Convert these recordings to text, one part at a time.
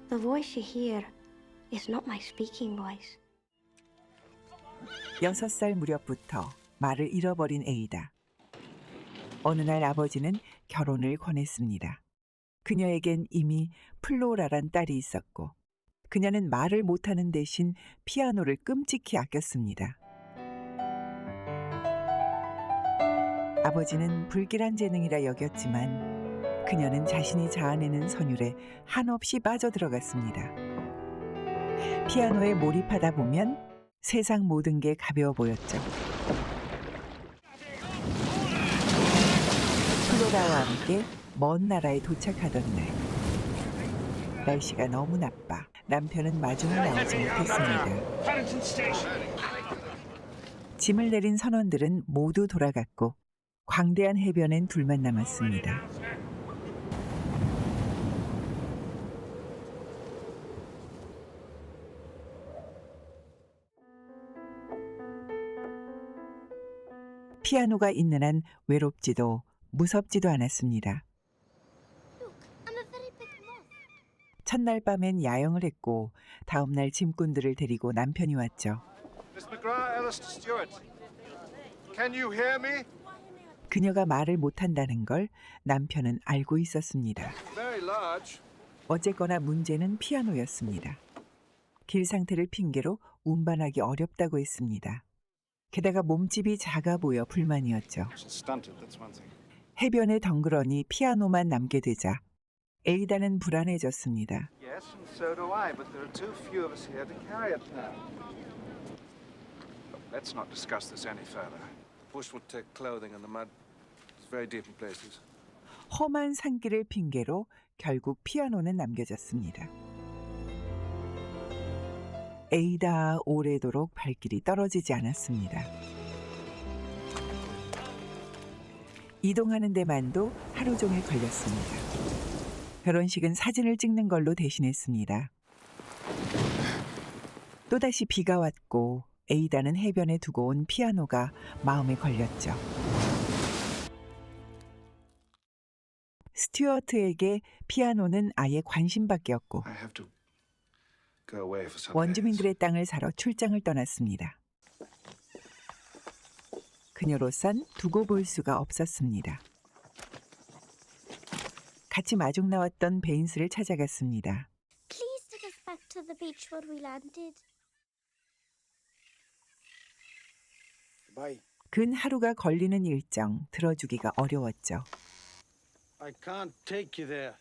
The voice you hear is not my speaking voice. 6살 무렵부터 말을 잃어버린 에이다. 어느 날 아버지는 결혼을 권했습니다. 그녀에겐 이미 플로라란 딸이 있었고 그녀는 말을 못하는 대신 피아노를 끔찍히 아꼈습니다. 아버지는 불길한 재능이라 여겼지만 그녀는 자신이 자아내는 선율에 한없이 빠져들어갔습니다. 피아노에 몰입하다 보면 세상 모든 게 가벼워 보였죠. 플로라와 함께 먼 나라에 도착하던 날, 날씨가 너무 나빠 남편은 마중을 나오지 못했습니다. 짐을 내린 선원들은 모두 돌아갔고 광대한 해변엔 둘만 남았습니다. 피아노가 있는 한 외롭지도 무섭지도 않았습니다. 첫날 밤엔 야영을 했고 다음 날 짐꾼들을 데리고 남편이 왔죠. 그녀가 말을 못한다는 걸 남편은 알고 있었습니다. 어쨌거나 문제는 피아노였습니다. 길 상태를 핑계로 운반하기 어렵다고 했습니다. 게다가 몸집이 작아 보여 불만이었죠. 해변에 덩그러니 피아노만 남게 되자 에이다는 불안해졌습니다. 험한 산길을 핑계로 결국 피아노는 남겨졌습니다. 에이다 오래도록 발길이 떨어지지 않았습니다. 이동하는 데만도 하루 종일 걸렸습니다. 결혼식은 사진을 찍는 걸로 대신했습니다. 또다시 비가 왔고 에이다는 해변에 두고 온 피아노가 마음에 걸렸죠. 스튜어트에게 피아노는 아예 관심밖에 없고 원주민들의 땅을 사러 출장을 떠났습니다. 그녀로선 두고 볼 수가 없었습니다. 같이 마중 나왔던 베인스를 찾아갔습니다. Please take us back to the beach where we landed. 근 하루가 걸리는 일정 들어주기가 어려웠죠. I can't take you there.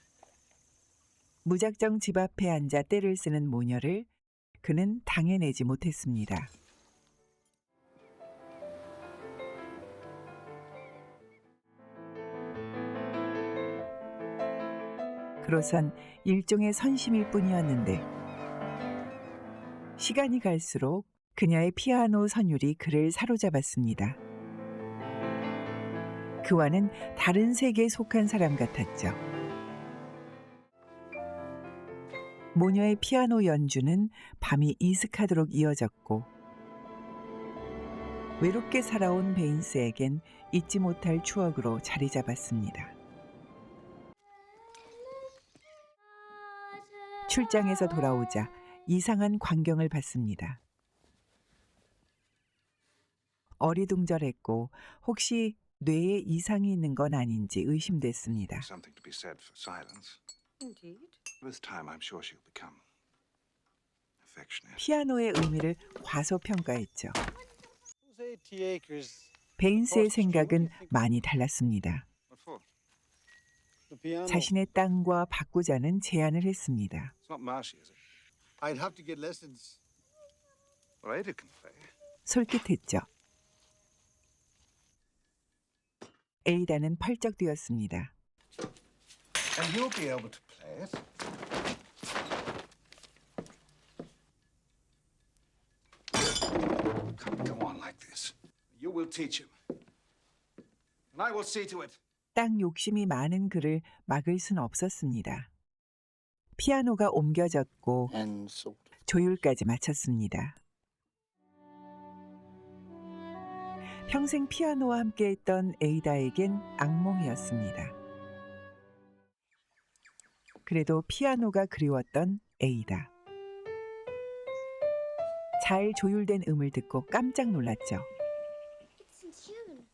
무작정 집 앞에 앉아 떼를 쓰는 모녀를 그는 당해내지 못했습니다. 그로선 일종의 선심일 뿐이었는데 시간이 갈수록 그녀의 피아노 선율이 그를 사로잡았습니다. 그와는 다른 세계에 속한 사람 같았죠. 모녀의 피아노 연주는 밤이 이슥하도록 이어졌고 외롭게 살아온 베인스에겐 잊지 못할 추억으로 자리 잡았습니다. 출장에서 돌아오자 이상한 광경을 봤습니다. 어리둥절했고 혹시 뇌에 이상이 있는 건 아닌지 의심됐습니다. 피아노의 의미를 과소평가했죠. 베인스의 생각은 많이 달랐습니다. 자신의 땅과 바꾸자는 제안을 했습니다. 솔깃했죠. 에이다는 펄쩍 뛰었습니다. 땅 욕심이 많은 그를 막을 순 없었습니다. 피아노가 옮겨졌고 조율까지 마쳤습니다. 평생 피아노와 함께했던 에이다에겐 악몽이었습니다. 그래도 피아노가 그리웠던 에이다. 잘 조율된 음을 듣고 깜짝 놀랐죠. It's in tune.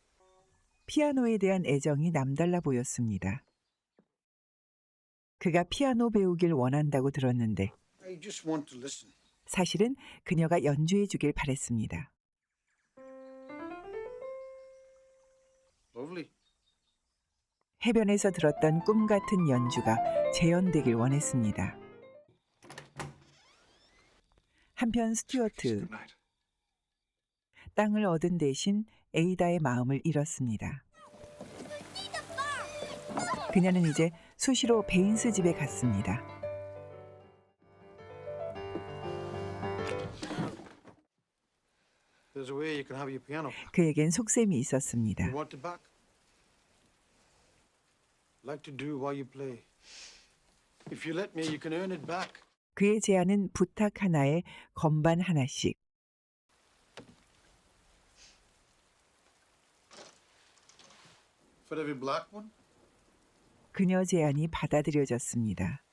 피아노에 대한 애정이 남달라 보였습니다. 그가 피아노 배우길 원한다고 들었는데 I just want to listen. 사실은 그녀가 연주해 주길 바랬습니다. Lovely. 해변에서 들었던 꿈 같은 연주가 재현되길 원했습니다. 한편 스튜어트, Good night. 땅을 얻은 대신 에이다의 마음을 잃었습니다. 그녀는 이제 수시로 베인스 집에 갔습니다. There's a way you can have your piano back. 그에겐 속셈이 있었습니다. You want it back? Like to do while you play. If you let me, you can earn it back. 그의 제안은 부탁 하나에 건반 하나씩. For every black one? 그녀 제안이 받아들여졌습니다.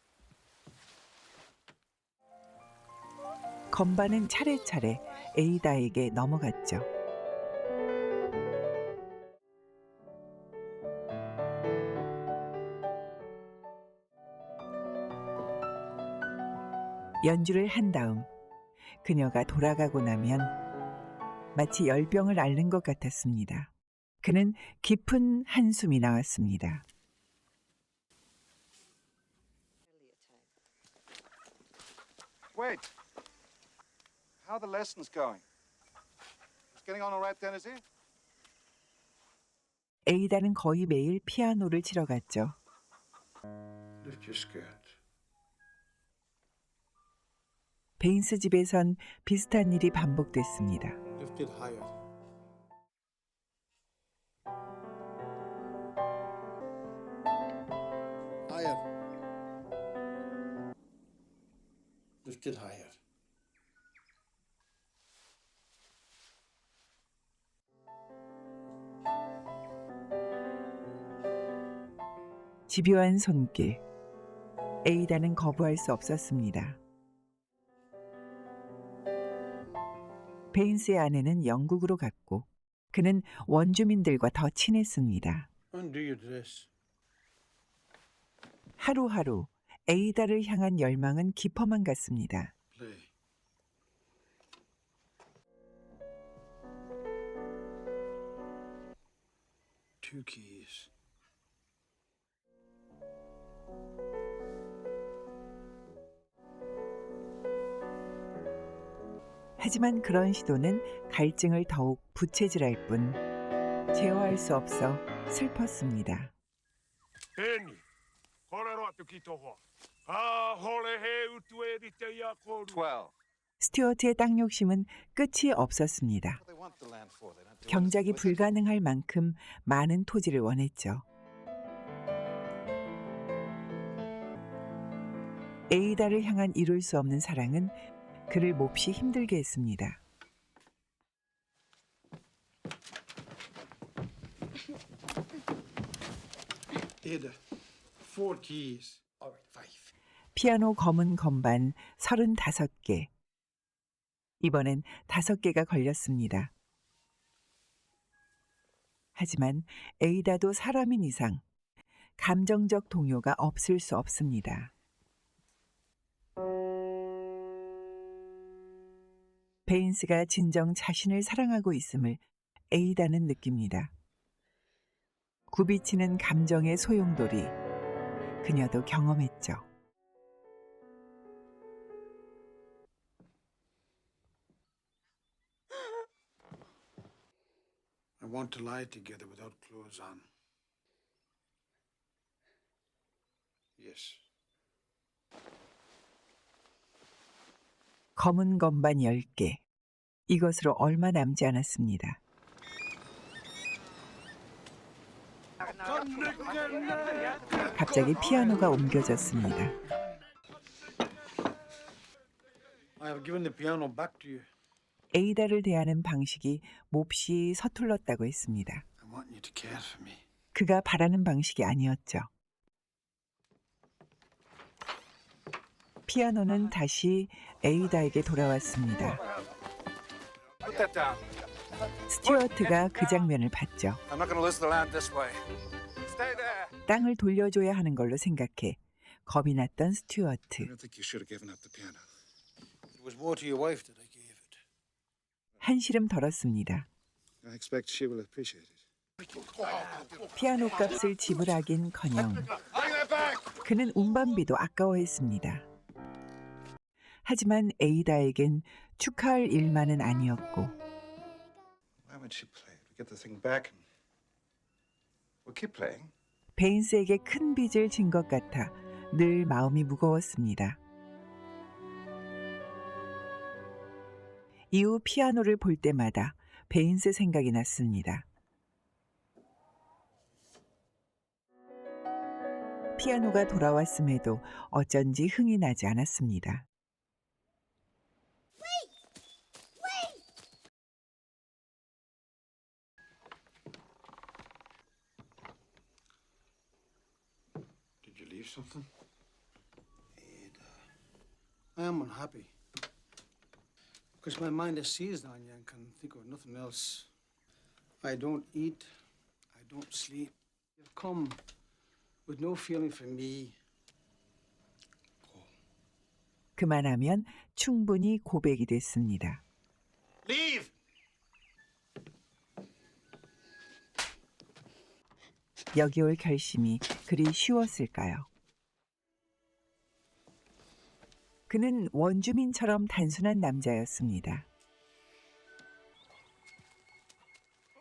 건반은 차례차례 에이다에게 넘어갔죠. 연주를 한 다음 그녀가 돌아가고 나면 마치 열병을 앓는 것 같았습니다. 그는 깊은 한숨이 나왔습니다. Wait. How are the lessons going? It's getting on all right then, is he? 에이다는 거의 매일 피아노를 치러 갔죠. Lift your skirt. 베인스 집에선 비슷한 일이 반복됐습니다. Lift it higher. Higher. Lift it higher. 집요한 손길. 에이다는 거부할 수 없었습니다. 베인스의 아내는 영국으로 갔고 그는 원주민들과 더 친했습니다. Undo your dress. 하루하루 에이다를 향한 열망은 깊어만 갔습니다. Play. Two keys. 하지만 그런 시도는 갈증을 더욱 부채질할 뿐 제어할 수 없어 슬펐습니다. 変にこれろって聞いたわああほれへうとえりてやこる 12. 스튜어트의 땅 욕심은 끝이 없었습니다. What they want the land for? They don't do 경작이 anything with it. 불가능할 만큼 많은 토지를 원했죠. 에이다를 향한 이룰 수 없는 사랑은 그를 몹시 힘들게 했습니다. Ada. Four keys. All right, five. 피아노 검은 건반 35개. 이번엔 5개가 걸렸습니다. 하지만 에이다도 사람인 이상 감정적 동요가 없을 수 없습니다. 베인스가 진정 자신을 사랑하고 있음을 에이다는 느낍니다. 굽이치는 감정의 소용돌이 그녀도 경험했죠. I want to lie together without clothes on. Yes. 검은 건반 10개. 이것으로 얼마 남지 않았습니다. 갑자기 피아노가 옮겨졌습니다. I have given the piano back to you. 에이다를 대하는 방식이 몹시 서툴렀다고 했습니다. I want you to care for me. 그가 바라는 방식이 아니었죠. 피아노는 다시 에이다에게 돌아왔습니다. Put that down. 스튜어트가 그 장면을 봤죠. I'm not going to lose the land this way. Stay there. 땅을 돌려줘야 하는 걸로 생각해 겁이 났던 I 스튜어트. don't think you should have given up the piano. It was more to your wife that I gave it. 한시름 덜었습니다. I expect she will appreciate it. 피아노 값을 지불하긴커녕 Bring that back. 그는 운반비도 아까워했습니다. 하지만 에이다에겐 축하할 일만은 아니었고 Why would she play it? We get the thing back and we'll keep playing. 베인스에게 큰 빚을 진 것 같아 늘 마음이 무거웠습니다. 이후 피아노를 볼 때마다 베인스 생각이 났습니다. 피아노가 돌아왔음에도 어쩐지 흥이 나지 않았습니다. Did you leave something? Ada, I am unhappy. Because my mind is seized on you and can think of nothing else. I don't eat. I don't sleep. You've come with no feeling for me. 그만하면 충분히 고백이 됐습니다. Leave! 여기 올 결심이 그리 쉬웠을까요? 그는 원주민처럼 단순한 남자였습니다.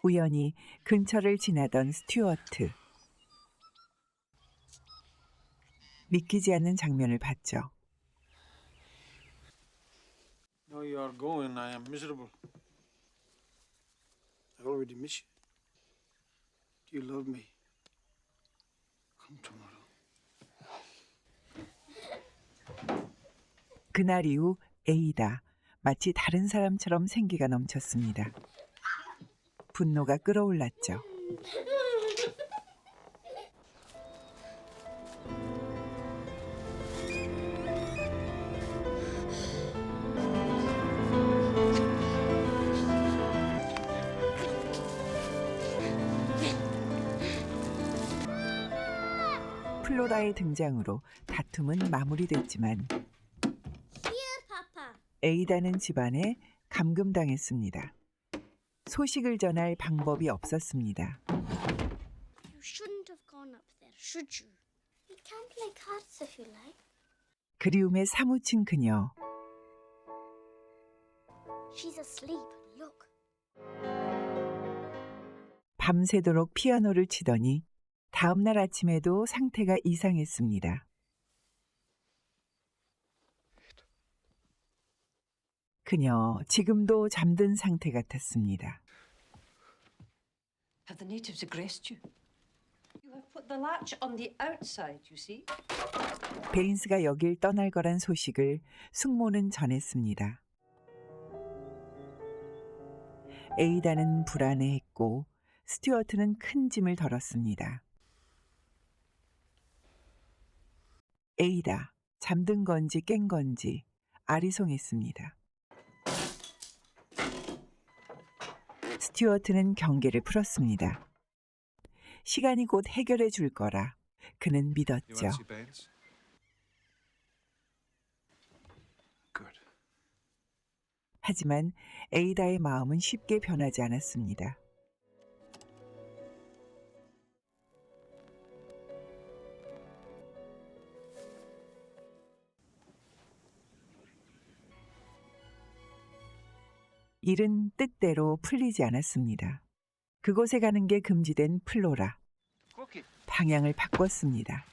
우연히 근처를 지나던 스튜어트. 믿기지 않는 장면을 봤죠. Now you are going, I am miserable. I already miss you. Do you love me? Come tomorrow. 그날 이후 에이다 마치 다른 사람처럼 생기가 넘쳤습니다. 분노가 끓어올랐죠. 플로라의 등장으로 다툼은 마무리됐지만 Here, Papa. 에이다는 집안에 감금당했습니다. 소식을 전할 방법이 없었습니다. You shouldn't have gone up there, should you? We can play cards if you like. 그리움에 사무친 그녀. She's asleep. Look. 밤새도록 피아노를 치더니 다음 날 아침에도 상태가 이상했습니다. 그녀 지금도 잠든 상태 같았습니다. Have the natives aggressed you? You have put the latch on the outside, you see? 베인스가 여길 떠날 거란 소식을 숙모는 전했습니다. 에이다는 불안해했고 스튜어트는 큰 짐을 덜었습니다. 에이다, 잠든 건지 깬 건지 아리송했습니다. 스튜어트는 경계를 풀었습니다. 시간이 곧 해결해 줄 거라 그는 You 믿었죠. want to see Baines? Good. 하지만 에이다의 마음은 쉽게 변하지 않았습니다. 일은 뜻대로 풀리지 않았습니다. 그곳에 가는 게 금지된 플로라. 방향을 바꿨습니다.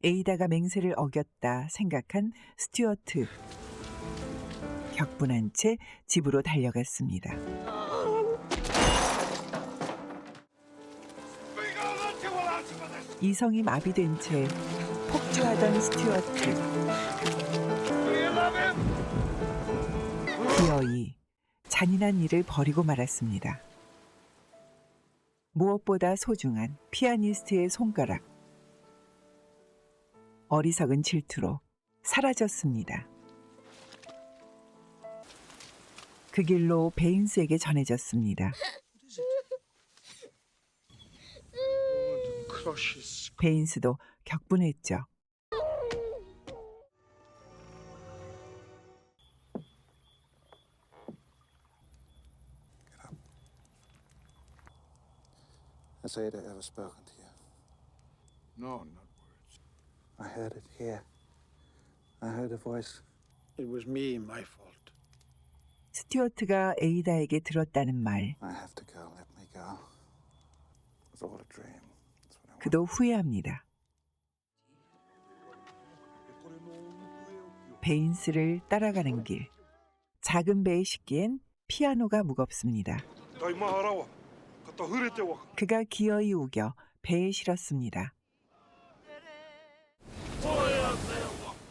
에이다가 맹세를 어겼다 생각한 스튜어트. 격분한 채 집으로 달려갔습니다. 이성이 마비된 채 폭주하던 스튜어트. 기어이 잔인한 일을 벌이고 말았습니다. 무엇보다 소중한 피아니스트의 손가락. 어리석은 질투로 사라졌습니다. 그 길로 베인스에게 전해졌습니다. Crush his 베인스도 격분했죠. Has Ada ever spoken to you? No, not words. I heard it here. I heard a voice. It was me, my fault. 스튜어트가 에이다에게 들었다는 말, I have to go. Let me go. It was all a dream. That's what I want. 그도 후회합니다. 베인스를 따라가는 길. 작은 배에 싣기엔 피아노가 무겁습니다. Tai maharawa. Kata hurete wa. 그가 기어이 우겨 배에 실었습니다.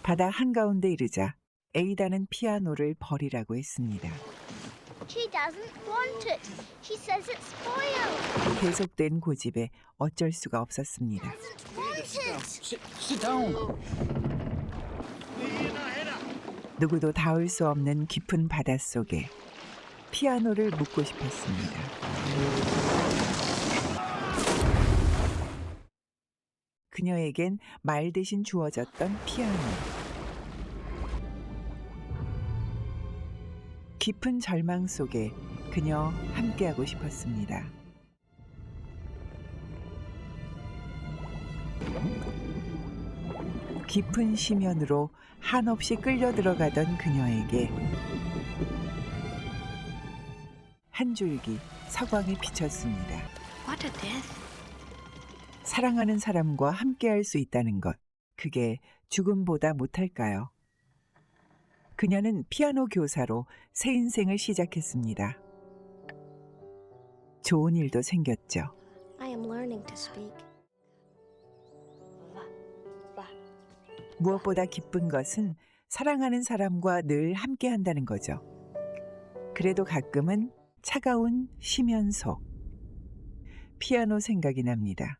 바다 한가운데 이르자 에이다는 피아노를 버리라고 했습니다. She doesn't want it. She says it's spoiled. 계속된 고집에 어쩔 수가 없었습니다. Doesn't want it. Sit down. 누구도 닿을 수 없는 깊은 바닷속에 피아노를 묻고 싶었습니다. 그녀에겐 말 대신 주어졌던 피아노. 깊은 절망 속에 그녀 함께하고 싶었습니다. 깊은 심연으로 한없이 끌려 들어가던 그녀에게 한 줄기 서광이 비쳤습니다. What a death. 사랑하는 사람과 함께할 수 있다는 것, 그게 죽음보다 못할까요? 그녀는 피아노 교사로 새 인생을 시작했습니다. 좋은 일도 생겼죠. I am learning to speak. 무엇보다 기쁜 것은 사랑하는 사람과 늘 함께한다는 거죠. 그래도 가끔은 차가운 심연 속 피아노 생각이 납니다.